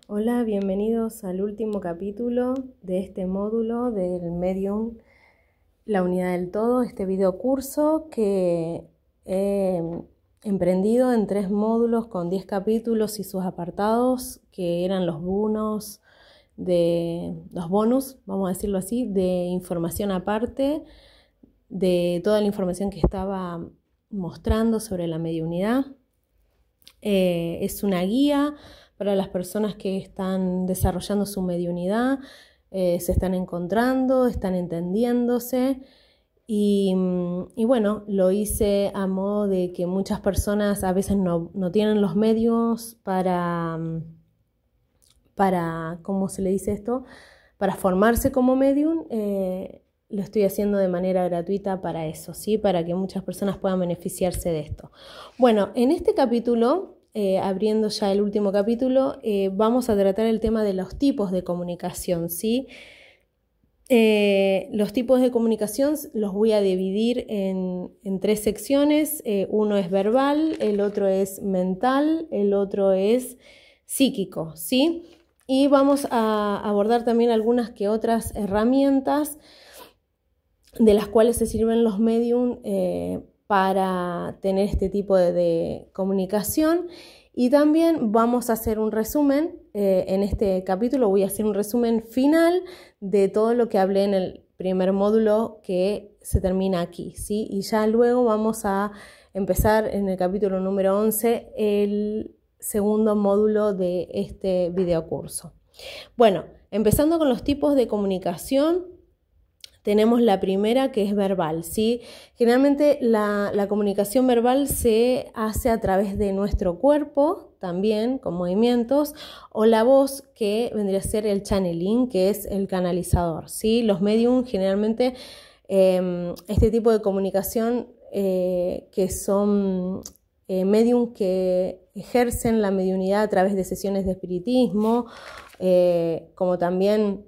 Hola, bienvenidos al último capítulo de este módulo del Medium, la unidad del todo, este video curso que he emprendido en 3 módulos con 10 capítulos y sus apartados, que eran los bonus, vamos a decirlo así, de información aparte de toda la información que estaba mostrando sobre la mediunidad. Es una guía para las personas que están desarrollando su mediunidad, se están encontrando, están entendiéndose y bueno, lo hice a modo de que muchas personas a veces no tienen los medios para, ¿cómo se le dice esto? Para formarse como medium. Lo estoy haciendo de manera gratuita para eso, ¿sí? Para que muchas personas puedan beneficiarse de esto. Bueno, en este capítulo, abriendo ya el último capítulo, vamos a tratar el tema de los tipos de comunicación, ¿sí? Los tipos de comunicación los voy a dividir en 3 secciones. Uno es verbal, el otro es mental, el otro es psíquico, ¿sí? Y vamos a abordar también algunas que otras herramientas de las cuales se sirven los medium para tener este tipo de comunicación. Y también vamos a hacer un resumen, en este capítulo voy a hacer un resumen final de todo lo que hablé en el primer módulo que se termina aquí, ¿sí? Y ya luego vamos a empezar en el capítulo número 11 el segundo módulo de este videocurso. Bueno, empezando con los tipos de comunicación, tenemos la primera, que es verbal, ¿sí? Generalmente la comunicación verbal se hace a través de nuestro cuerpo, también con movimientos, o la voz, que vendría a ser el channeling, que es el canalizador, ¿sí? Los medium generalmente, este tipo de comunicación, que son medium que ejercen la mediunidad a través de sesiones de espiritismo, como también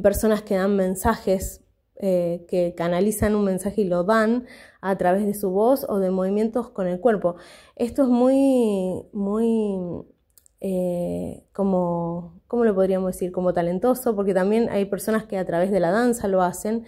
personas que dan mensajes, que canalizan un mensaje y lo dan a través de su voz o de movimientos con el cuerpo. Esto es muy ¿cómo lo podríamos decir? Como talentoso, porque también hay personas que a través de la danza lo hacen.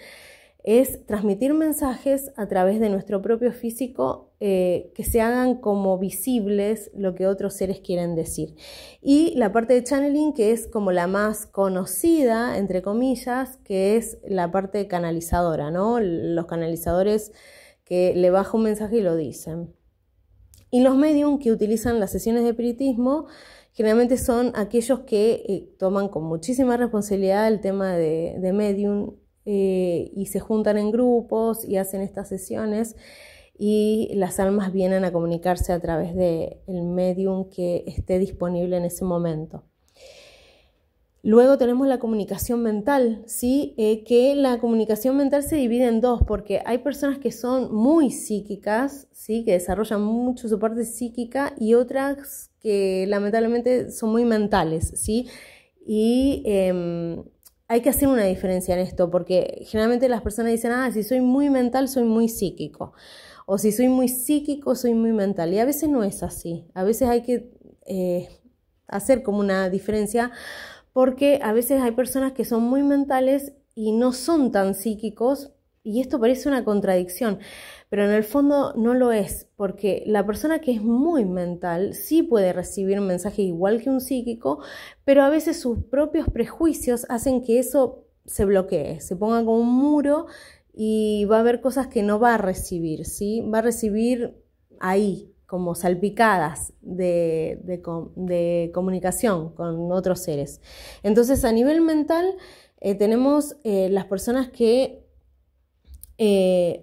Es transmitir mensajes a través de nuestro propio físico, que se hagan como visibles lo que otros seres quieren decir. Y la parte de channeling, que es como la más conocida, entre comillas, que es la parte canalizadora, ¿no? Los canalizadores que le baja un mensaje y lo dicen. Y los medium que utilizan las sesiones de espiritismo generalmente son aquellos que toman con muchísima responsabilidad el tema de medium, y se juntan en grupos y hacen estas sesiones, y las almas vienen a comunicarse a través del medium que esté disponible en ese momento. Luego tenemos la comunicación mental, ¿sí? Que la comunicación mental se divide en 2, porque hay personas que son muy psíquicas, ¿sí? Que desarrollan mucho su parte psíquica, y otras que lamentablemente son muy mentales, ¿sí? Y hay que hacer una diferencia en esto, porque generalmente las personas dicen, si soy muy mental, soy muy psíquico. O si soy muy psíquico, soy muy mental. Y a veces no es así. A veces hay que hacer como una diferencia, porque a veces hay personas que son muy mentales y no son tan psíquicos, y esto parece una contradicción, pero en el fondo no lo es, porque la persona que es muy mental sí puede recibir un mensaje igual que un psíquico, pero a veces sus propios prejuicios hacen que eso se bloquee, se ponga como un muro, y va a haber cosas que no va a recibir, ¿sí? Va a recibir ahí, como salpicadas de comunicación con otros seres. Entonces, a nivel mental, tenemos las personas que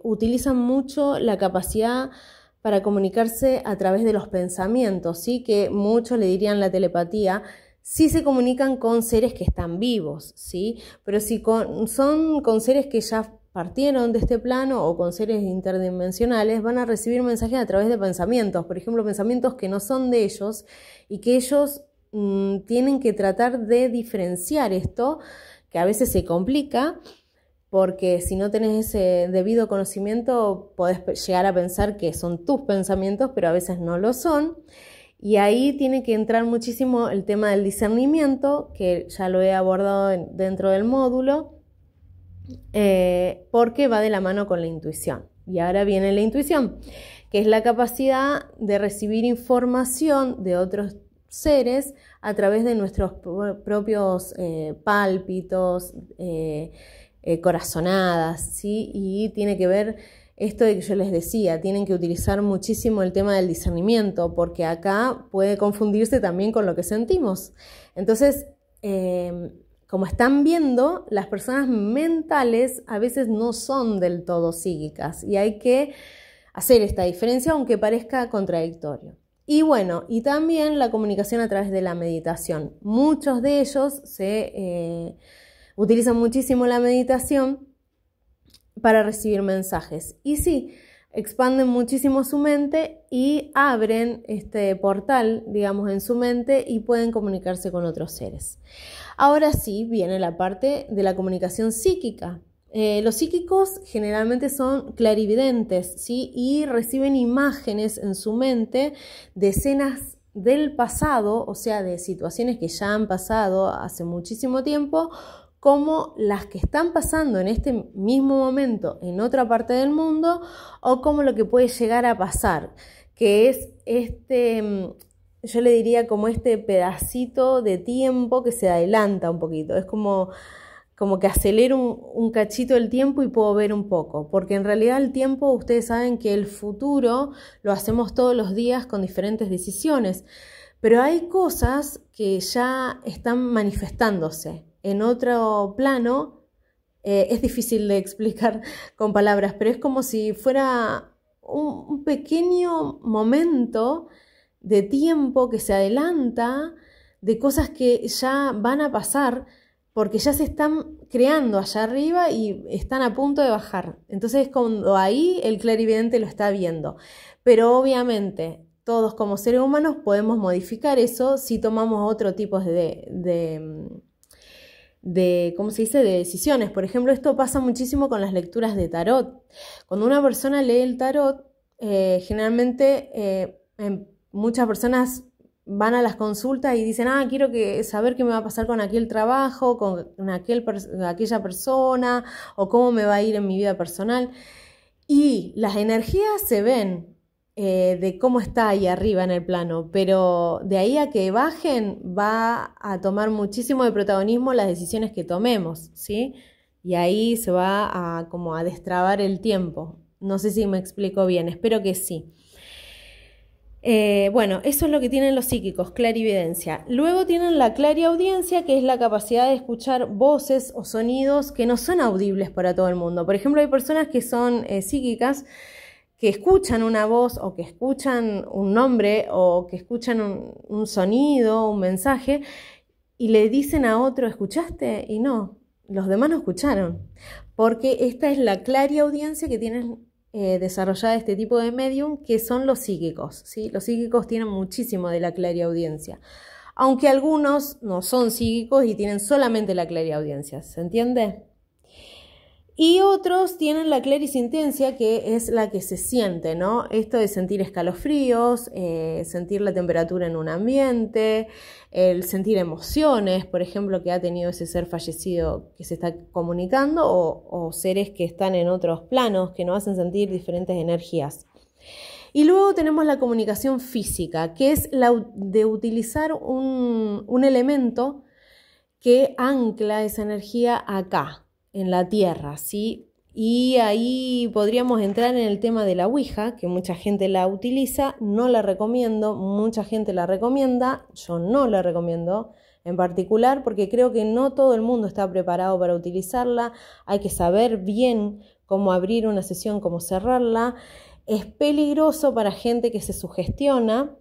utilizan mucho la capacidad para comunicarse a través de los pensamientos, ¿sí? Que muchos le dirían la telepatía. Sí se comunican con seres que están vivos, ¿sí? Pero si son con seres que ya partieron de este plano, o con seres interdimensionales, van a recibir mensajes a través de pensamientos, por ejemplo, pensamientos que no son de ellos, y que ellos tienen que tratar de diferenciar esto, que a veces se complica, porque si no tenés ese debido conocimiento podés llegar a pensar que son tus pensamientos, pero a veces no lo son. Y ahí tiene que entrar muchísimo el tema del discernimiento, que ya lo he abordado dentro del módulo, porque va de la mano con la intuición. Y ahora viene la intuición, que es la capacidad de recibir información de otros seres a través de nuestros propios pálpitos, corazonadas, ¿sí? Y tiene que ver esto de que yo les decía, tienen que utilizar muchísimo el tema del discernimiento, porque acá puede confundirse también con lo que sentimos. Entonces, como están viendo, las personas mentales a veces no son del todo psíquicas y hay que hacer esta diferencia aunque parezca contradictorio. Y bueno, y también la comunicación a través de la meditación. Muchos de ellos utilizan muchísimo la meditación para recibir mensajes. Y sí, expanden muchísimo su mente y abren este portal, digamos, en su mente y pueden comunicarse con otros seres. Ahora sí viene la parte de la comunicación psíquica. Los psíquicos generalmente son clarividentes, ¿sí? Y reciben imágenes en su mente de escenas del pasado, o sea, de situaciones que ya han pasado hace muchísimo tiempo, como las que están pasando en este mismo momento en otra parte del mundo, o como lo que puede llegar a pasar, que es yo le diría como este pedacito de tiempo que se adelanta un poquito. Es como que acelero un cachito el tiempo y puedo ver un poco, porque en realidad el tiempo, ustedes saben que el futuro lo hacemos todos los días con diferentes decisiones, pero hay cosas que ya están manifestándose en otro plano. Es difícil de explicar con palabras, pero es como si fuera un pequeño momento de tiempo que se adelanta, de cosas que ya van a pasar, porque ya se están creando allá arriba y están a punto de bajar. Entonces, cuando ahí el clarividente lo está viendo. Pero obviamente, todos como seres humanos podemos modificar eso si tomamos otro tipo ¿cómo se dice?, de decisiones. Por ejemplo, esto pasa muchísimo con las lecturas de tarot. Cuando una persona lee el tarot, generalmente muchas personas van a las consultas y dicen, quiero saber qué me va a pasar con aquel trabajo, con aquella persona, o cómo me va a ir en mi vida personal. Y las energías se ven de cómo está ahí arriba en el plano, pero de ahí a que bajen va a tomar muchísimo de protagonismo las decisiones que tomemos, ¿sí? Y ahí se va como a destrabar el tiempo. No sé si me explico bien, espero que sí. Bueno, eso es lo que tienen los psíquicos, clarividencia. Luego tienen la clariaudiencia, que es la capacidad de escuchar voces o sonidos que no son audibles para todo el mundo. Por ejemplo, hay personas que son psíquicas, que escuchan una voz o que escuchan un nombre o que escuchan un sonido, un mensaje, y le dicen a otro, ¿escuchaste? Y no, los demás no escucharon, porque esta es la clariaudiencia que tienen desarrollada este tipo de medium, que son los psíquicos, ¿sí? Los psíquicos tienen muchísimo de la clariaudiencia, aunque algunos no son psíquicos y tienen solamente la clariaudiencia, ¿se entiende? Y otros tienen la clarisintencia, que es la que se siente, ¿no? Esto de sentir escalofríos, sentir la temperatura en un ambiente, el sentir emociones, por ejemplo, que ha tenido ese ser fallecido que se está comunicando, o seres que están en otros planos, que nos hacen sentir diferentes energías. Y luego tenemos la comunicación física, que es la de utilizar un elemento que ancla esa energía acá, en la tierra, ¿sí? Y ahí podríamos entrar en el tema de la Ouija, que mucha gente la utiliza, no la recomiendo, mucha gente la recomienda, yo no la recomiendo en particular, porque creo que no todo el mundo está preparado para utilizarla, hay que saber bien cómo abrir una sesión, cómo cerrarla, es peligroso para gente que se sugestiona,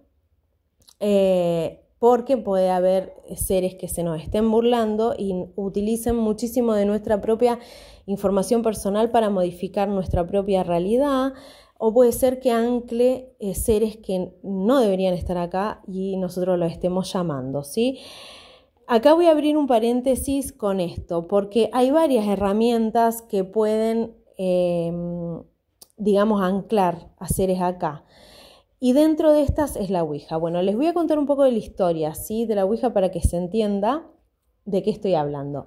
porque puede haber seres que se nos estén burlando y utilicen muchísimo de nuestra propia información personal para modificar nuestra propia realidad, o puede ser que ancle seres que no deberían estar acá y nosotros los estemos llamando, ¿sí? Acá voy a abrir un paréntesis con esto, porque hay varias herramientas que pueden, digamos, anclar a seres acá. y dentro de estas es la Ouija. Bueno, les voy a contar un poco de la historia, ¿sí? De la Ouija para que se entienda de qué estoy hablando.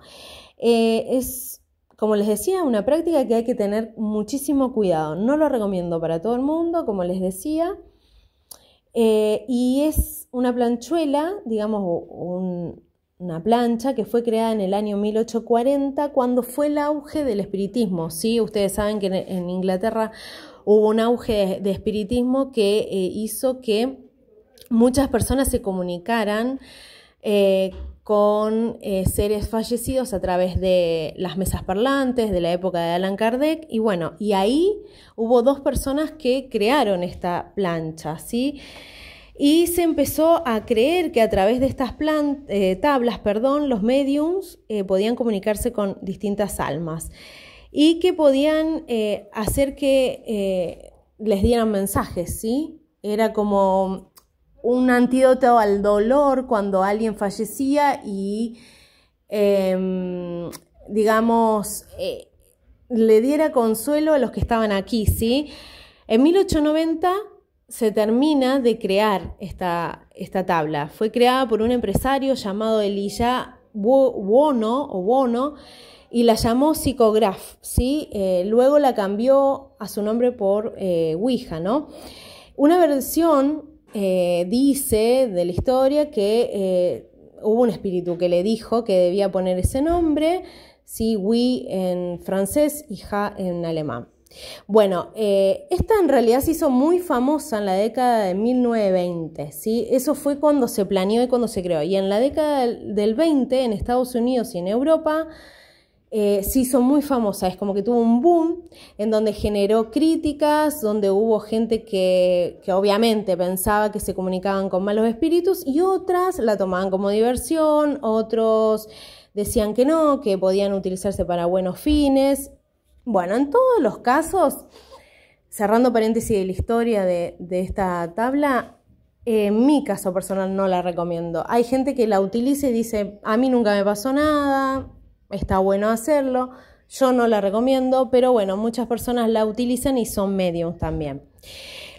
Es, como les decía, una práctica que hay que tener muchísimo cuidado. No lo recomiendo para todo el mundo, como les decía. Y es una planchuela, digamos, una plancha que fue creada en el año 1840, cuando fue el auge del espiritismo, ¿sí? Ustedes saben que en Inglaterra hubo un auge de espiritismo que hizo que muchas personas se comunicaran con seres fallecidos a través de las mesas parlantes de la época de Allan Kardec, y bueno, y ahí hubo 2 personas que crearon esta plancha, ¿sí? Y se empezó a creer que a través de estas tablas, los mediums podían comunicarse con distintas almas y que podían hacer que les dieran mensajes, ¿sí? Era como un antídoto al dolor cuando alguien fallecía y, digamos, le diera consuelo a los que estaban aquí, ¿sí? En 1890 se termina de crear esta tabla. Fue creada por un empresario llamado Elijah Bono y la llamó Psicograph, ¿sí? Luego la cambió a su nombre por Ouija, ¿no? Una versión dice de la historia que hubo un espíritu que le dijo que debía poner ese nombre, ¿sí? Oui en francés y Ja en alemán. Bueno, esta en realidad se hizo muy famosa en la década de 1920, ¿sí? Eso fue cuando se planeó y cuando se creó. Y en la década del 20, en Estados Unidos y en Europa, se hizo muy famosa. Es como que tuvo un boom en donde generó críticas, donde hubo gente que obviamente pensaba que se comunicaban con malos espíritus y otras la tomaban como diversión, otros decían que no, que podían utilizarse para buenos fines. Bueno, en todos los casos, cerrando paréntesis de la historia de esta tabla, en mi caso personal no la recomiendo. Hay gente que la utiliza y dice, a mí nunca me pasó nada, está bueno hacerlo, yo no la recomiendo, pero bueno, muchas personas la utilizan y son mediums también.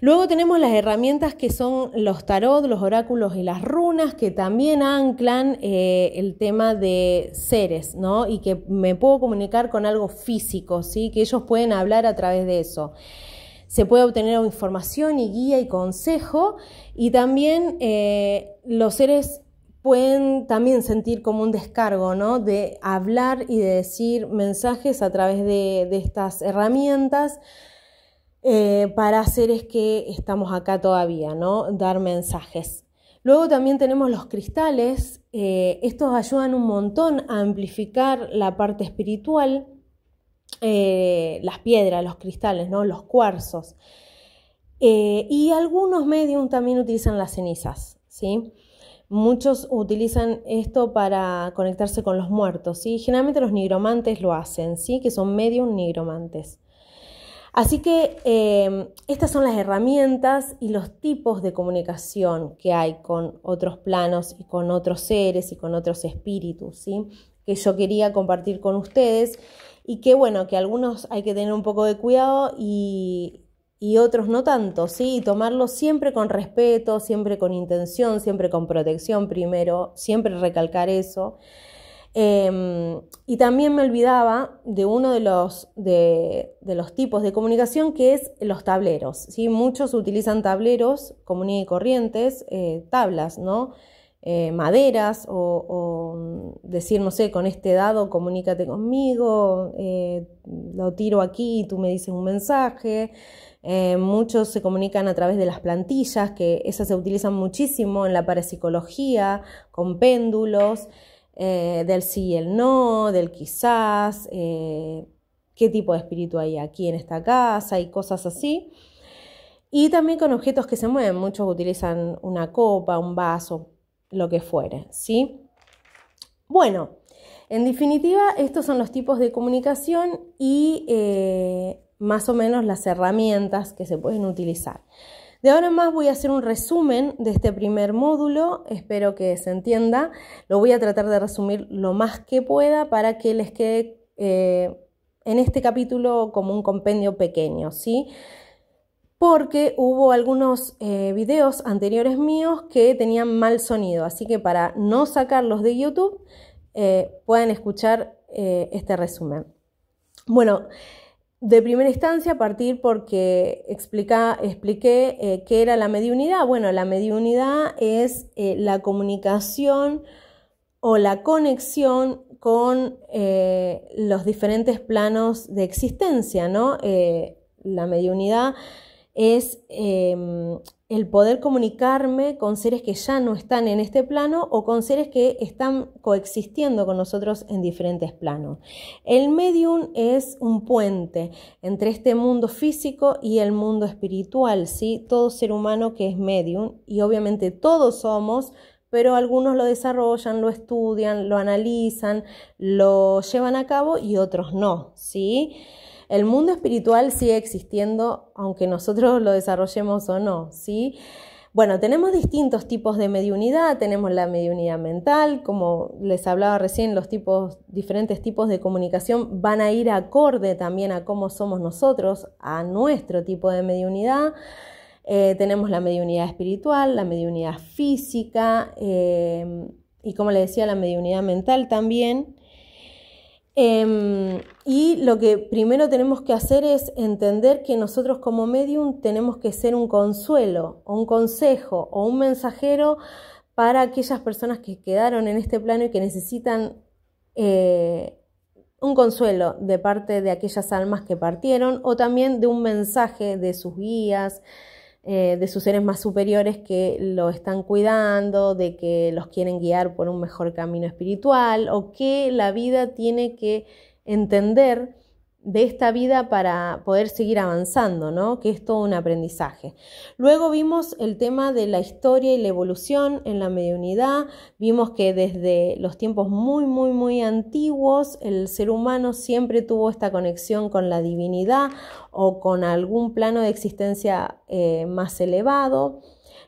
Luego tenemos las herramientas que son los tarot, los oráculos y las runas, que también anclan el tema de seres, ¿no? Y que me puedo comunicar con algo físico, ¿sí? Que ellos pueden hablar a través de eso. Se puede obtener información y guía y consejo, y también los seres pueden también sentir como un descargo, ¿no? De hablar y de decir mensajes a través de estas herramientas, para seres que estamos acá todavía, ¿no? Dar mensajes. Luego también tenemos los cristales. Estos ayudan un montón a amplificar la parte espiritual. Las piedras, los cristales, ¿no? Los cuarzos. Y algunos mediums también utilizan las cenizas, ¿sí? Muchos utilizan esto para conectarse con los muertos, ¿sí? Generalmente los nigromantes lo hacen, ¿sí? Que son medium nigromantes. Así que estas son las herramientas y los tipos de comunicación que hay con otros planos y con otros seres y con otros espíritus, ¿sí? Que yo quería compartir con ustedes y que bueno, que algunos hay que tener un poco de cuidado y otros no tanto, ¿sí? Y tomarlos siempre con respeto, siempre con intención, siempre con protección primero, siempre recalcar eso. Y también me olvidaba de uno de los tipos de comunicación, que es los tableros, ¿sí? Muchos utilizan tableros comunes y corrientes, tablas, ¿no? Maderas o decir, no sé, con este dado comunícate conmigo, lo tiro aquí y tú me dices un mensaje. Muchos se comunican a través de las plantillas, que esas se utilizan muchísimo en la parapsicología, con péndulos. Del sí y el no, del quizás, qué tipo de espíritu hay aquí en esta casa y cosas así. Y también con objetos que se mueven, muchos utilizan una copa, un vaso, lo que fuere, ¿sí? Bueno, en definitiva, estos son los tipos de comunicación y más o menos las herramientas que se pueden utilizar. De ahora en más voy a hacer un resumen de este primer módulo, espero que se entienda. Lo voy a tratar de resumir lo más que pueda para que les quede en este capítulo como un compendio pequeño, ¿sí? porque hubo algunos videos anteriores míos que tenían mal sonido, así que para no sacarlos de YouTube pueden escuchar este resumen. Bueno, de primera instancia partir porque expliqué qué era la mediunidad. Bueno, la mediunidad es la comunicación o la conexión con los diferentes planos de existencia, ¿no? La mediunidad es el poder comunicarme con seres que ya no están en este plano o con seres que están coexistiendo con nosotros en diferentes planos. El medium es un puente entre este mundo físico y el mundo espiritual, ¿sí? Todo ser humano que es medium, y obviamente todos somos, pero algunos lo desarrollan, lo estudian, lo analizan, lo llevan a cabo y otros no, ¿sí? El mundo espiritual sigue existiendo, aunque nosotros lo desarrollemos o no, ¿sí? Bueno, tenemos distintos tipos de mediunidad. Tenemos la mediunidad mental, como les hablaba recién, los diferentes tipos de comunicación van a ir acorde también a cómo somos nosotros, a nuestro tipo de mediunidad. Tenemos la mediunidad espiritual, la mediunidad física y, como les decía, la mediunidad mental también. Y lo que primero tenemos que hacer es entender que nosotros como medium tenemos que ser un consuelo o un consejo o un mensajero para aquellas personas que quedaron en este plano y que necesitan un consuelo de parte de aquellas almas que partieron, o también de un mensaje de sus guías, de sus seres más superiores que lo están cuidando, de que los quieren guiar por un mejor camino espiritual, o que la vida tiene que entender de esta vida para poder seguir avanzando, ¿no? Que es todo un aprendizaje. Luego vimos el tema de la historia y la evolución en la mediunidad. Vimos que desde los tiempos muy antiguos el ser humano siempre tuvo esta conexión con la divinidad o con algún plano de existencia más elevado.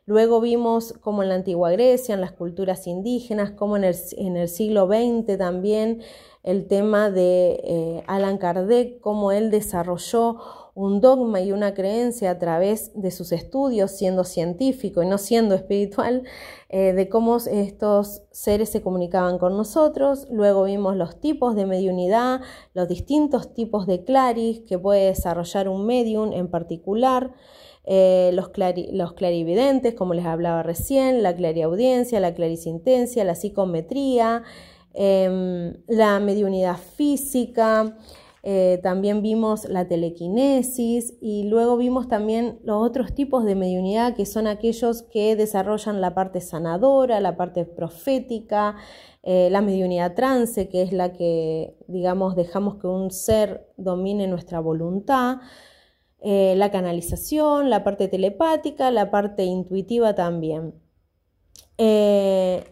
Luego vimos cómo en la antigua Grecia, en las culturas indígenas, cómo en el siglo XX también el tema de Allan Kardec, cómo él desarrolló un dogma y una creencia a través de sus estudios, siendo científico y no siendo espiritual, de cómo estos seres se comunicaban con nosotros. Luego vimos los tipos de mediunidad, los distintos tipos de claris que puede desarrollar un medium en particular. Los clarividentes, como les hablaba recién, la clariaudiencia, la clarisintencia, la psicometría, la mediunidad física, también vimos la telequinesis, y luego vimos también los otros tipos de mediunidad, que son aquellos que desarrollan la parte sanadora, la parte profética, la mediunidad trance, que es la que, digamos, dejamos que un ser domine nuestra voluntad. La canalización, la parte telepática, la parte intuitiva también.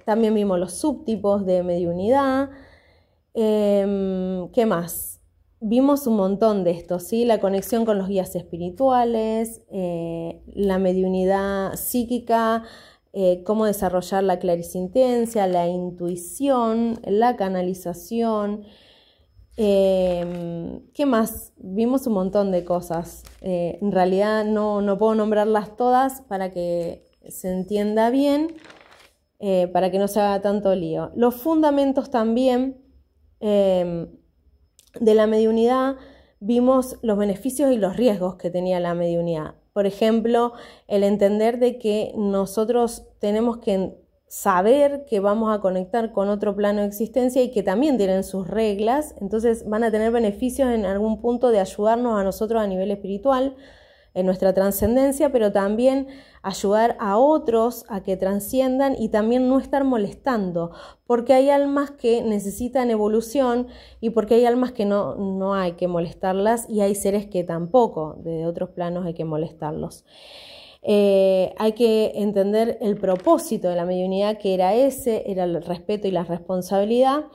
También vimos los subtipos de mediunidad. ¿Qué más? Vimos un montón de esto, ¿sí? La conexión con los guías espirituales, la mediunidad psíquica, cómo desarrollar la clarisintencia, la intuición, la canalización. ¿Qué más? Vimos un montón de cosas. En realidad no puedo nombrarlas todas para que se entienda bien, para que no se haga tanto lío. Los fundamentos también de la mediunidad, vimos los beneficios y los riesgos que tenía la mediunidad. Por ejemplo, el entender de que nosotros tenemos que saber que vamos a conectar con otro plano de existencia y que también tienen sus reglas, entonces van a tener beneficios en algún punto de ayudarnos a nosotros a nivel espiritual, en nuestra trascendencia, pero también ayudar a otros a que trasciendan y también no estar molestando, porque hay almas que necesitan evolución y porque hay almas que no hay que molestarlas, y hay seres que tampoco, de otros planos, hay que molestarlos. Hay que entender el propósito de la mediunidad, que era el respeto y la responsabilidad,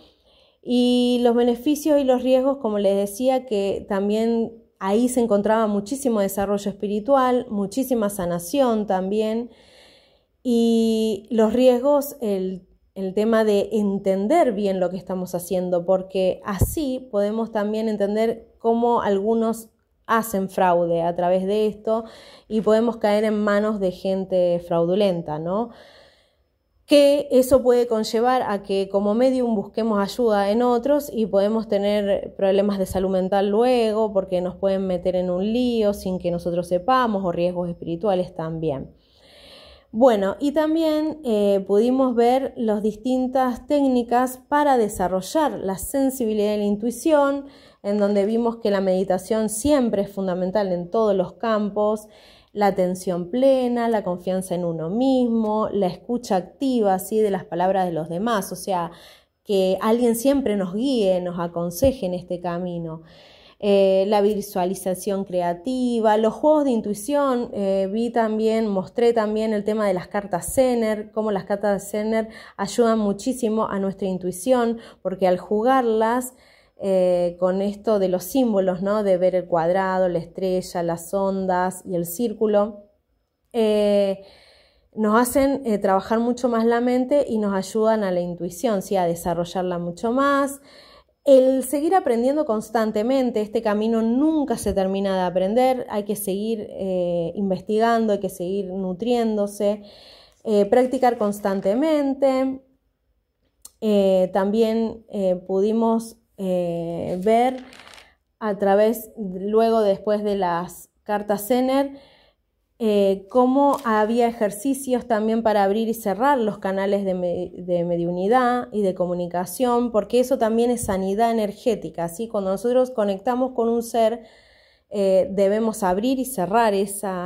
y los beneficios y los riesgos, como les decía, que también ahí se encontraba muchísimo desarrollo espiritual, muchísima sanación también, y los riesgos, el tema de entender bien lo que estamos haciendo, porque así podemos también entender cómo algunos hacen fraude a través de esto y podemos caer en manos de gente fraudulenta, ¿no? Que eso puede conllevar a que como medium busquemos ayuda en otros y podemos tener problemas de salud mental luego porque nos pueden meter en un lío sin que nosotros sepamos, o riesgos espirituales también. Bueno, y también pudimos ver las distintas técnicas para desarrollar la sensibilidad y la intuición, en donde vimos que la meditación siempre es fundamental en todos los campos, la atención plena, la confianza en uno mismo, la escucha activa, ¿sí?, de las palabras de los demás, o sea, que alguien siempre nos guíe, nos aconseje en este camino. La visualización creativa, los juegos de intuición, mostré también el tema de las cartas Zener, cómo las cartas Zener ayudan muchísimo a nuestra intuición, porque al jugarlas, con esto de los símbolos, ¿no?, de ver el cuadrado, la estrella, las ondas y el círculo, nos hacen trabajar mucho más la mente y nos ayudan a la intuición, ¿sí?, a desarrollarla mucho más. El seguir aprendiendo constantemente, este camino nunca se termina de aprender, hay que seguir investigando, hay que seguir nutriéndose, practicar constantemente. También pudimos ver a través, luego después de las cartas Zener, cómo había ejercicios también para abrir y cerrar los canales de mediunidad y de comunicación, porque eso también es sanidad energética, ¿sí? Cuando nosotros conectamos con un ser, debemos abrir y cerrar ese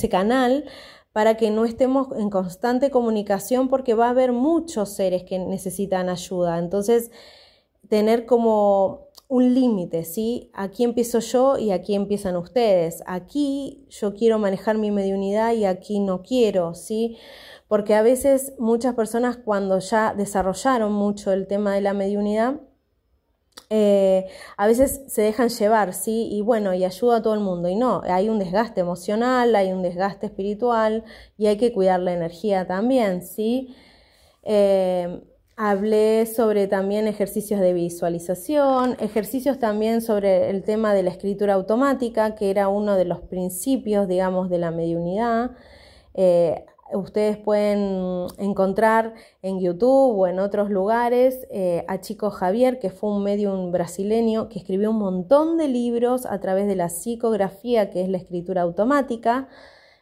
canal para que no estemos en constante comunicación, porque va a haber muchos seres que necesitan ayuda. Entonces, tener como un límite, ¿sí? Aquí empiezo yo y aquí empiezan ustedes. Aquí yo quiero manejar mi mediunidad y aquí no quiero, ¿sí? Porque a veces muchas personas, cuando ya desarrollaron mucho el tema de la mediunidad, a veces se dejan llevar, ¿sí? Y bueno, y ayuda a todo el mundo. Y no, hay un desgaste emocional, hay un desgaste espiritual y hay que cuidar la energía también, ¿sí? Hablé sobre también ejercicios de visualización, ejercicios también sobre el tema de la escritura automática, que era uno de los principios, digamos, de la mediunidad. Ustedes pueden encontrar en YouTube o en otros lugares a Chico Xavier, que fue un medium brasileño que escribió un montón de libros a través de la psicografía, que es la escritura automática,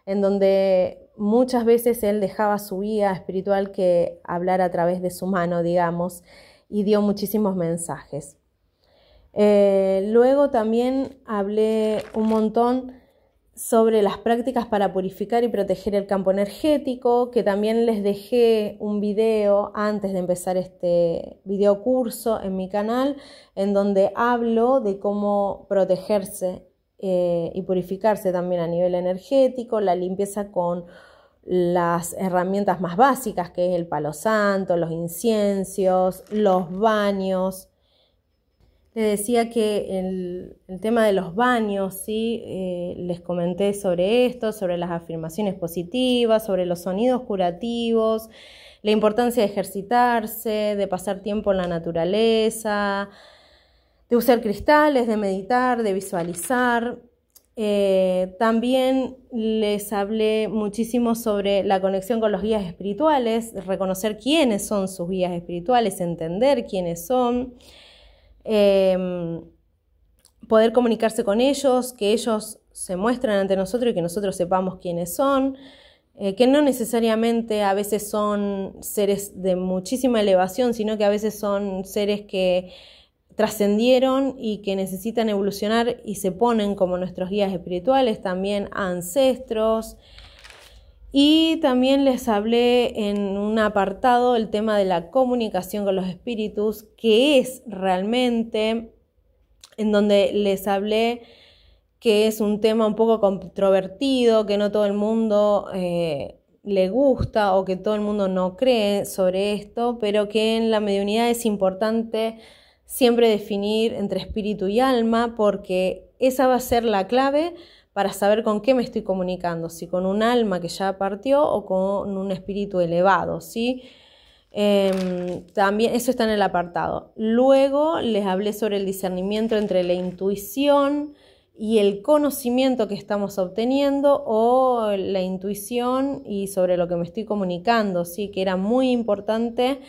en donde muchas veces él dejaba su guía espiritual que hablar a través de su mano, digamos, y dio muchísimos mensajes. Luego también hablé un montón sobre las prácticas para purificar y proteger el campo energético, que también les dejé un video antes de empezar este video curso en mi canal, en donde hablo de cómo protegerse y purificarse también a nivel energético, la limpieza con las herramientas más básicas, que es el palo santo, los inciensos, los baños. Les decía que el tema de los baños, ¿sí? Les comenté sobre esto, sobre las afirmaciones positivas, sobre los sonidos curativos, la importancia de ejercitarse, de pasar tiempo en la naturaleza, de usar cristales, de meditar, de visualizar. También les hablé muchísimo sobre la conexión con los guías espirituales, reconocer quiénes son sus guías espirituales, entender quiénes son, poder comunicarse con ellos, que ellos se muestren ante nosotros y que nosotros sepamos quiénes son, que no necesariamente a veces son seres de muchísima elevación, sino que a veces son seres que trascendieron y que necesitan evolucionar y se ponen como nuestros guías espirituales, también ancestros. Y también les hablé en un apartado el tema de la comunicación con los espíritus, que es realmente, en donde les hablé que es un tema un poco controvertido, que no todo el mundo le gusta o que todo el mundo no cree sobre esto, pero que en la mediunidad es importante siempre definir entre espíritu y alma, porque esa va a ser la clave para saber con qué me estoy comunicando, si con un alma que ya partió o con un espíritu elevado, ¿sí? También eso está en el apartado. Luego les hablé sobre el discernimiento entre la intuición y el conocimiento que estamos obteniendo, o la intuición y sobre lo que me estoy comunicando, ¿sí? Que era muy importante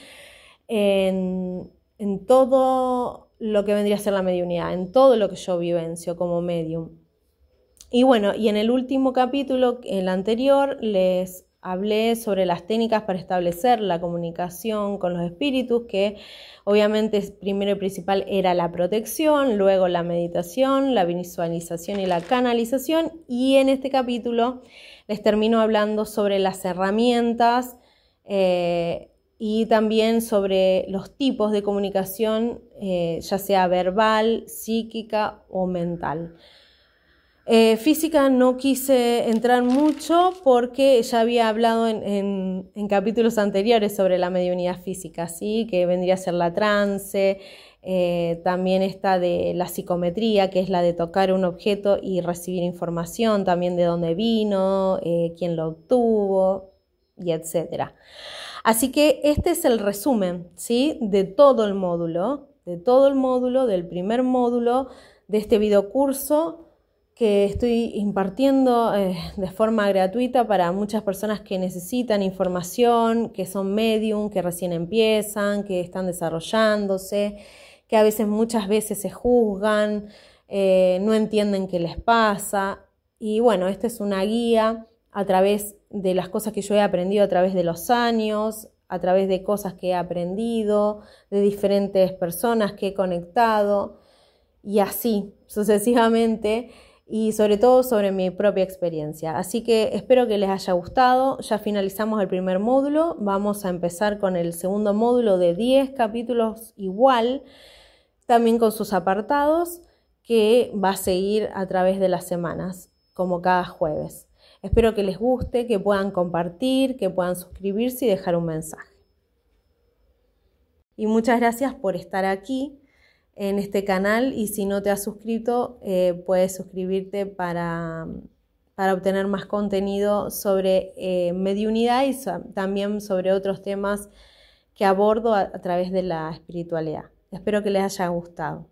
en todo lo que vendría a ser la mediunidad, en todo lo que yo vivencio como medium. Y bueno, y en el último capítulo, el anterior, les hablé sobre las técnicas para establecer la comunicación con los espíritus, que obviamente primero y principal era la protección, luego la meditación, la visualización y la canalización, y en este capítulo les termino hablando sobre las herramientas y también sobre los tipos de comunicación, ya sea verbal, psíquica o mental. Física no quise entrar mucho porque ya había hablado en capítulos anteriores sobre la mediunidad física, ¿sí? Que vendría a ser la trance, también esta de la psicometría, que es la de tocar un objeto y recibir información, también de dónde vino, quién lo obtuvo, y etc. Así que este es el resumen, ¿sí? De todo el módulo, del primer módulo de este videocurso que estoy impartiendo de forma gratuita para muchas personas que necesitan información, que son medium, que recién empiezan, que están desarrollándose, que a veces, muchas veces se juzgan, no entienden qué les pasa. Y bueno, esta es una guía a través de las cosas que yo he aprendido a través de los años, a través de cosas que he aprendido, de diferentes personas que he conectado, y así sucesivamente, y sobre todo sobre mi propia experiencia. Así que espero que les haya gustado. Ya finalizamos el primer módulo, vamos a empezar con el segundo módulo de 10 capítulos igual, también con sus apartados, que va a seguir a través de las semanas, como cada jueves. Espero que les guste, que puedan compartir, que puedan suscribirse y dejar un mensaje. Y muchas gracias por estar aquí en este canal, y si no te has suscrito, puedes suscribirte para obtener más contenido sobre mediunidad y también sobre otros temas que abordo a través de la espiritualidad. Espero que les haya gustado.